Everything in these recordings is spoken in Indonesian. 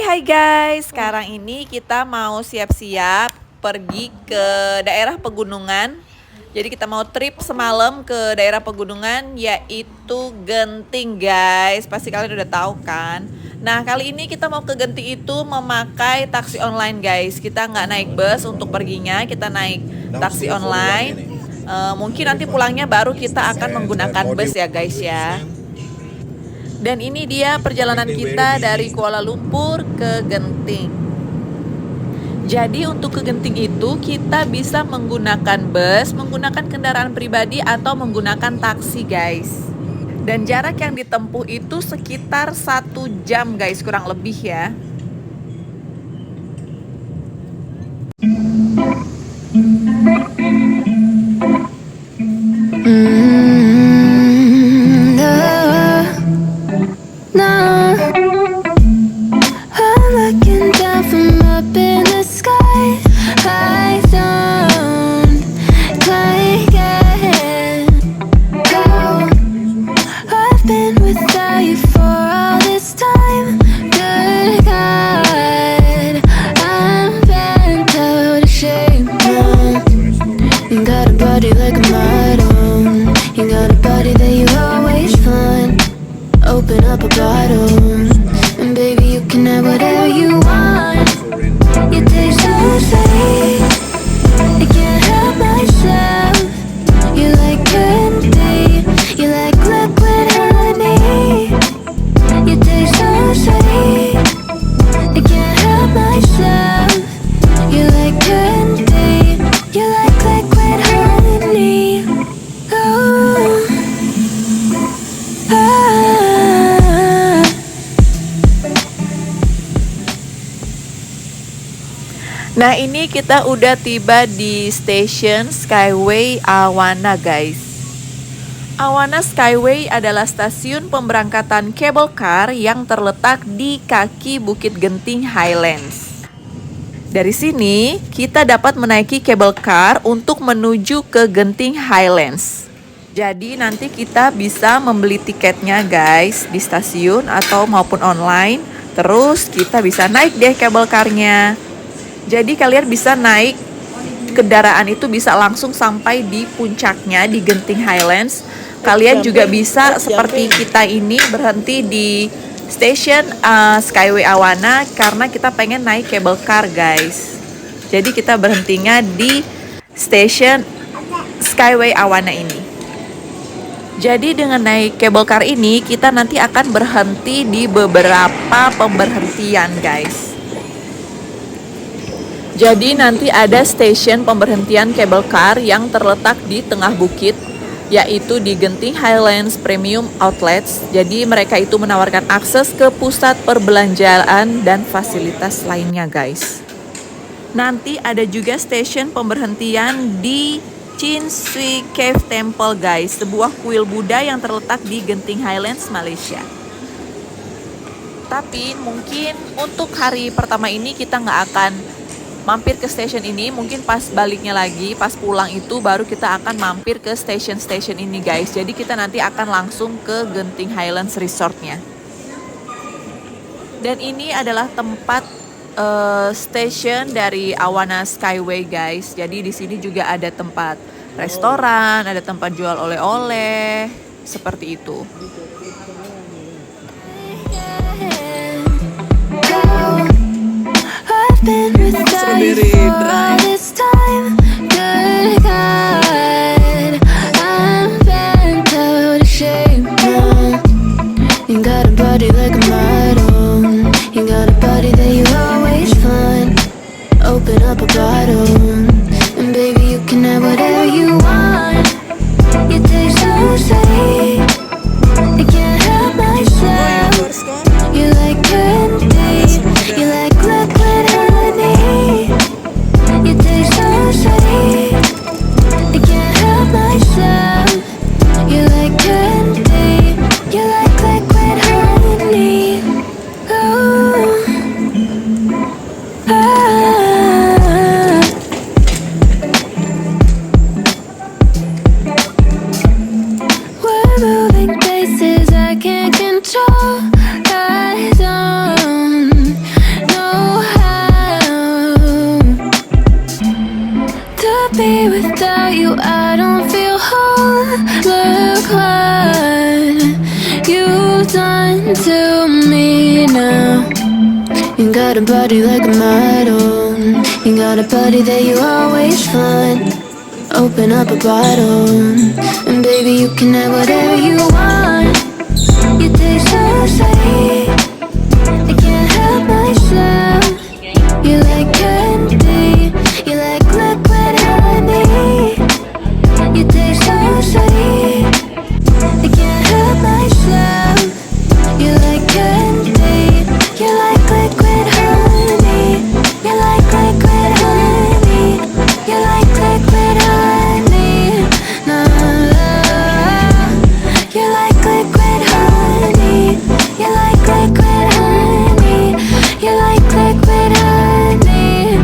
Hai guys, sekarang ini kita mau siap-siap pergi ke daerah pegunungan. Jadi kita mau trip semalam ke daerah pegunungan yaitu Genting guys. Pasti kalian udah tahu kan. Nah kali ini kita mau ke Genting itu memakai taksi online guys. Kita nggak naik bus untuk perginya, kita naik taksi online. Mungkin nanti pulangnya baru kita akan menggunakan bus ya guys ya. Dan ini dia perjalanan kita dari Kuala Lumpur ke Genting. Jadi untuk ke Genting itu kita bisa menggunakan bus, menggunakan kendaraan pribadi atau menggunakan taksi guys. Dan jarak yang ditempuh itu sekitar 1 jam guys, kurang lebih ya. Open up a bottle, and baby you can have whatever you want. You taste so sweet, I can't help myself. You like candy, you like liquid honey. You taste so sweet, I can't help myself. You like candy, you like liquid honey. Oh. Nah ini kita udah tiba di stasiun Skyway Awana guys. Awana Skyway adalah stasiun pemberangkatan cable car yang terletak di kaki Bukit Genting Highlands. Dari sini kita dapat menaiki cable car untuk menuju ke Genting Highlands. Jadi nanti kita bisa membeli tiketnya guys di stasiun atau maupun online. Terus kita bisa naik deh cable car-nya. Jadi kalian bisa naik kendaraan itu bisa langsung sampai di puncaknya di Genting Highlands. Kalian juga bisa seperti kita ini berhenti di stasiun Skyway Awana karena kita pengen naik cable car guys. Jadi kita berhentinya di stasiun Skyway Awana ini. Jadi dengan naik cable car ini kita nanti akan berhenti di beberapa pemberhentian guys. Jadi nanti ada stasiun pemberhentian cable car yang terletak di tengah bukit, yaitu di Genting Highlands Premium Outlets. Jadi mereka itu menawarkan akses ke pusat perbelanjaan dan fasilitas lainnya guys. Nanti ada juga stasiun pemberhentian di Chin Swee Cave Temple guys, sebuah kuil Buddha yang terletak di Genting Highlands, Malaysia. Tapi mungkin untuk hari pertama ini kita nggak akan mampir ke stasiun ini, mungkin pas baliknya lagi, pas pulang itu baru kita akan mampir ke stasiun ini guys. Jadi kita nanti akan langsung ke Genting Highlands Resortnya. Dan ini adalah tempat stasiun dari Awana Skyway guys. Jadi di sini juga ada tempat restoran, ada tempat jual oleh-oleh, seperti itu. Been without you for all this time. Good God, I'm bent out of shape now. You got a body like a model. You got a body that you always find. Open up a bottle, and baby you can have whatever you want. You taste so sweet, I can't help myself. You like candy, you like liquid honey. You into me now. You got a body like a model. You got a body that you always find. Open up a bottle, and baby you can have whatever you want. You taste so sweet, I can't help myself. You like candy, you like liquid honey. You taste so sweet, I can't help myself. You like candy, you like liquid honey. You like liquid honey, you like liquid honey. Nah, you like liquid honey, you like liquid honey, you like liquid honey.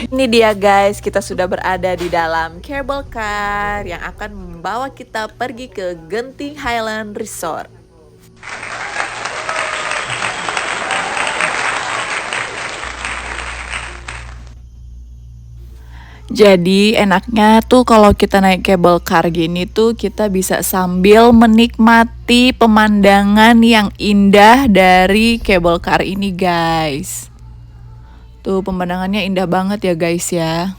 Ini dia guys, kita sudah berada di dalam cable car yang akan membawa kita pergi ke Genting Highland Resort. Jadi enaknya tuh kalau kita naik cable car gini tuh kita bisa sambil menikmati pemandangan yang indah dari cable car ini guys. Tuh pemandangannya indah banget ya guys ya.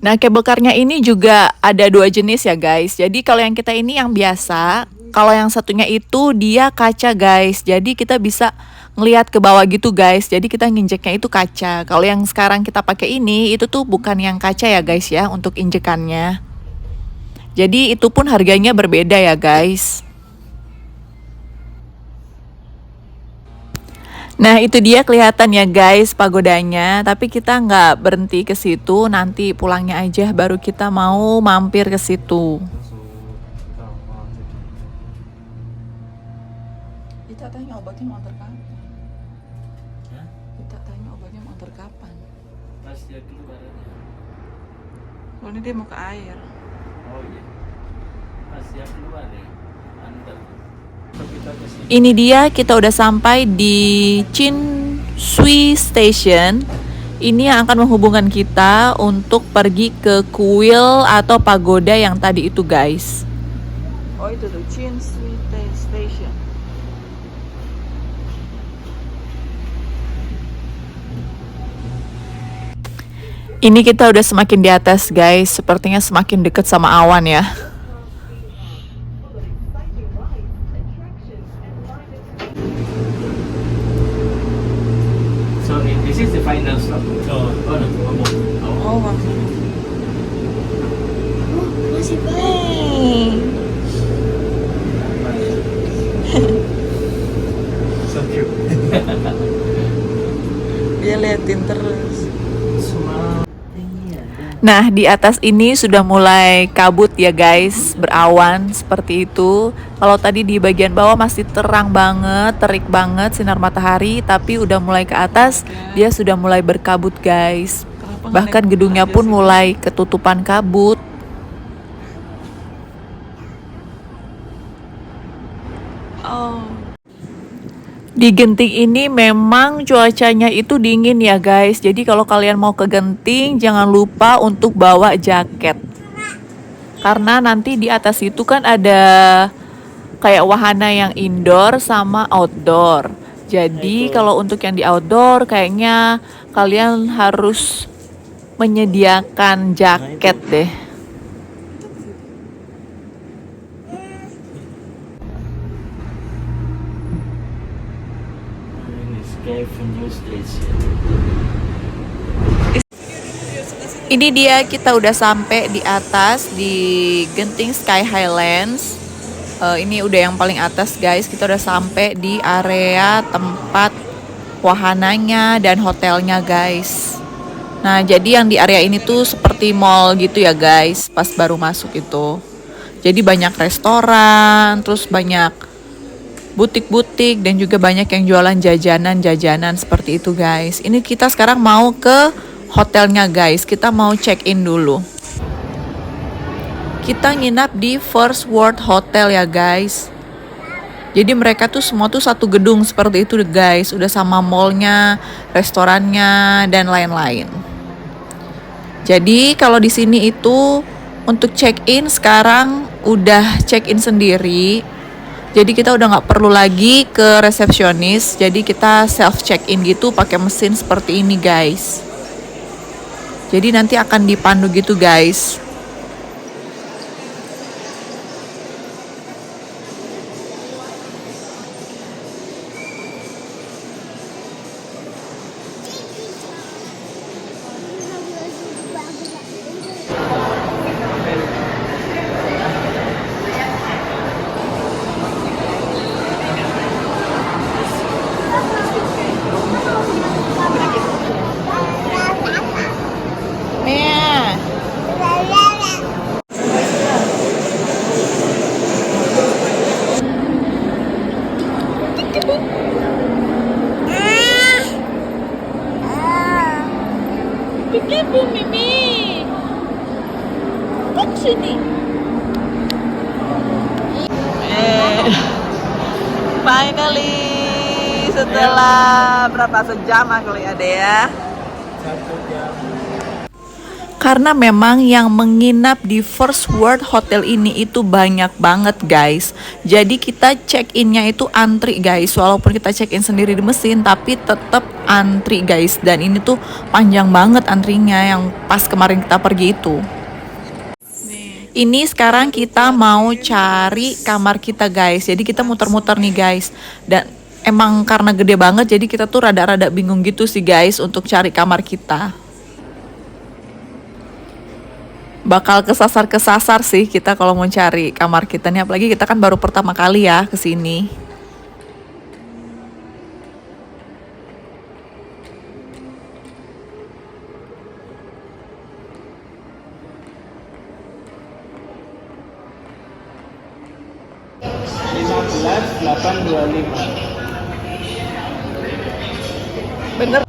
Nah cable car-nya ini juga ada 2 jenis ya guys. Jadi kalau yang kita ini yang biasa, kalau yang satunya itu dia kaca guys. Jadi kita bisa ngelihat ke bawah gitu guys. Jadi kita nginjeknya itu kaca. Kalau yang sekarang kita pakai ini itu tuh bukan yang kaca ya guys ya untuk injekannya. Jadi itu pun harganya berbeda ya guys. Nah itu dia kelihatan ya guys pagodanya. Tapi kita nggak berhenti ke situ. Nanti pulangnya aja baru kita mau mampir ke situ. Kita tanya obatnya mau antar kapan? Kita tanya obatnya mau antar kapan? Pas dia keluar aja. Oh ini dia mau ke air. Oh iya. Pas dia keluar ya. Antar. Kita ke sini. Ini dia kita udah sampai di Chin Sui Station. Ini yang akan menghubungkan kita untuk pergi ke kuil atau pagoda yang tadi itu guys. Oh itu tuh Chin Sui Station. Ini kita udah semakin di atas guys. Sepertinya semakin dekat sama awan ya. So this is the final stop. Oh no, vamos. Oh maksudnya. Masih So cute. Dia liatin terus. Semua. Nah, di atas ini sudah mulai kabut ya guys, berawan seperti itu. Kalau tadi di bagian bawah masih terang banget, terik banget sinar matahari, tapi udah mulai ke atas, dia sudah mulai berkabut guys. Bahkan gedungnya pun mulai ketutupan kabut. Di Genting ini memang cuacanya itu dingin ya guys. Jadi kalau kalian mau ke Genting jangan lupa untuk bawa jaket. Karena nanti di atas itu kan ada kayak wahana yang indoor sama outdoor. Jadi kalau untuk yang di outdoor kayaknya kalian harus menyediakan jaket deh. Ini dia kita udah sampai di atas di Genting Sky Highlands. Ini udah yang paling atas guys. Kita udah sampai di area tempat wahananya dan hotelnya guys. Nah jadi yang di area ini tuh seperti mall gitu ya guys. Pas baru masuk itu. Jadi banyak restoran, terus banyak butik-butik dan juga banyak yang jualan jajanan-jajanan seperti itu guys. Ini kita sekarang mau ke hotelnya guys. Kita mau check in dulu. Kita nginap di First World Hotel ya guys. Jadi mereka tuh semua tuh satu gedung seperti itu guys. Udah sama mallnya, restorannya dan lain-lain. Jadi kalau di sini itu Untuk check-in sekarang udah check-in sendiri. Jadi kita udah nggak perlu lagi ke resepsionis. Jadi kita self check-in gitu pakai mesin seperti ini guys. Jadi nanti akan dipandu gitu guys. Ibu Mimi, kok sini? Finally, setelah berapa sejam aku lihat ya. 1 jam. Karena memang yang menginap di First World Hotel ini itu banyak banget guys. Jadi kita check-innya itu antri guys. Walaupun kita check-in sendiri di mesin tapi tetap antri guys. Dan ini tuh panjang banget antrinya yang pas kemarin kita pergi itu. Ini sekarang kita mau cari kamar kita guys. Jadi kita muter-muter nih guys. Dan emang karena gede banget jadi kita tuh rada-rada bingung gitu sih guys untuk cari kamar kita. Bakal kesasar sih kita kalau mau cari kamar kita nih, apalagi kita kan baru pertama kali ya ke sini. Bener.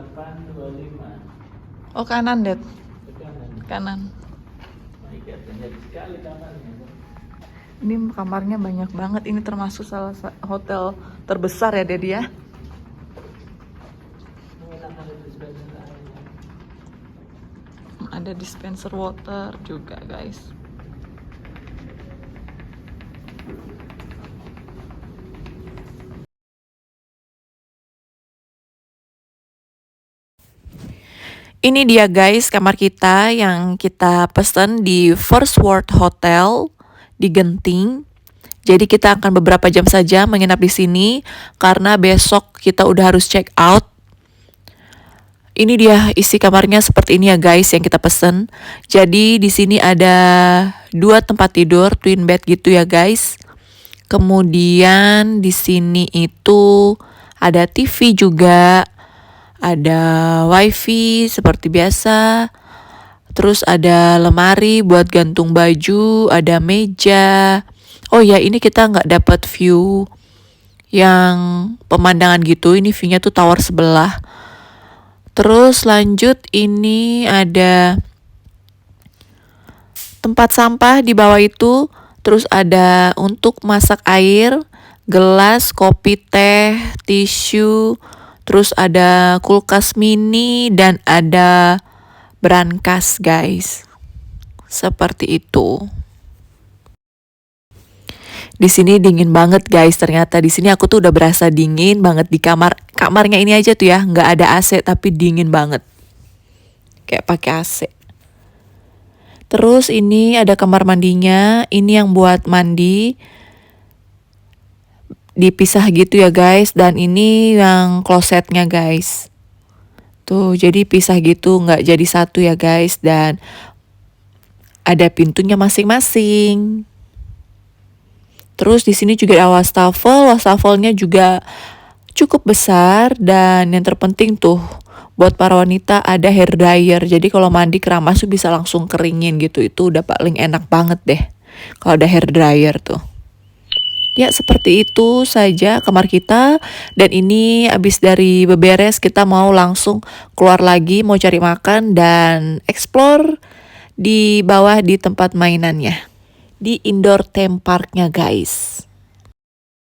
15825. Oh kanan Dad, Ke kanan. kanan. My God, banyak sekali kamarnya. Ini kamarnya banyak banget, ini termasuk salah hotel terbesar ya Dad ya. Ada dispenser water juga guys. Ini dia guys kamar kita yang kita pesen di First World Hotel di Genting. Jadi kita akan beberapa jam saja menginap di sini karena besok kita udah harus check out. Ini dia isi kamarnya seperti ini ya guys yang kita pesen. Jadi di sini ada 2 tempat tidur twin bed gitu ya guys. Kemudian di sini itu ada TV juga. Ada wifi seperti biasa. Terus ada lemari buat gantung baju, ada meja. Oh ya, ini kita nggak dapat view yang pemandangan gitu. Ini view-nya tuh tower sebelah. Terus lanjut ini ada tempat sampah di bawah itu. Terus ada untuk masak air, gelas, kopi, teh, tisu. Terus ada kulkas mini dan ada brankas guys. Seperti itu. Di sini dingin banget guys. Ternyata di sini aku tuh udah berasa dingin banget di kamar. Kamarnya ini aja tuh ya, nggak ada AC tapi dingin banget. Kayak pakai AC. Terus ini ada kamar mandinya. Ini yang buat mandi. Dipisah gitu ya guys, dan ini yang klosetnya guys. Tuh, jadi pisah gitu, nggak jadi satu ya guys, dan ada pintunya masing-masing. Terus di sini juga ada wastafelnya juga cukup besar, dan yang terpenting tuh buat para wanita ada hair dryer. Jadi kalau mandi keramas tuh bisa langsung keringin gitu. Itu udah paling enak banget deh kalau ada hair dryer tuh. Ya seperti itu saja kamar kita. Dan ini abis dari beberes kita mau langsung keluar lagi, mau cari makan dan explore di bawah di tempat mainannya, di indoor theme parknya guys.